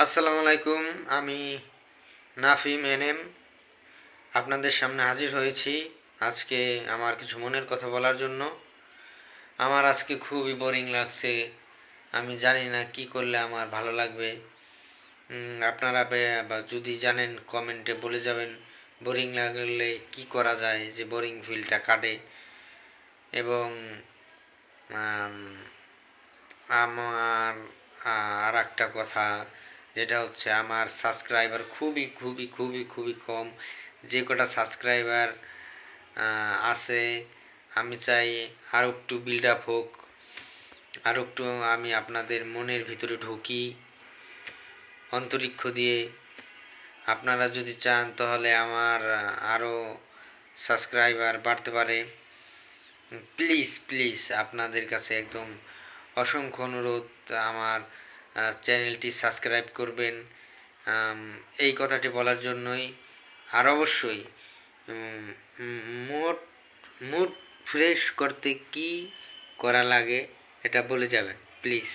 আসসালামু আলাইকুম। আমি নাফিম এনএম আপনাদের সামনে হাজির হয়েছি আজকে আমার কিছু মনের কথা বলার জন্য। আমার আজকে খুবই বোরিং লাগছে। আমি জানি না কি করলে আমার ভালো লাগবে। আপনারা বা যদি জানেন কমেন্টে বলে যাবেন বোরিং লাগলে কি করা যায় যে বোরিং ফিলটা কাটে। এবং আম, আমার আর একটা কথা, যেটা হচ্ছে আমার সাবস্ক্রাইবার খুবই খুবই খুবই খুবই কম। যে কটা সাবস্ক্রাইবার আছে, আমি চাই আরও একটু বিল্ড আপ হোক, আরও একটু আমি আপনাদের মনের ভিতরে ঢুকি অন্তরিক্ষ দিয়ে। আপনারা যদি চান তাহলে আমার আরও সাবস্ক্রাইবার বাড়তে পারে। প্লিজ প্লিজ আপনাদের কাছে একদম অসংখ্য অনুরোধ, আমার চ্যানেলটি সাবস্ক্রাইব করবেন। এই কথাটি বলার জন্যই। আর অবশ্যই মুড মুড ফ্রেশ করতে কি করা লাগে এটা বলে যাবেন প্লিজ।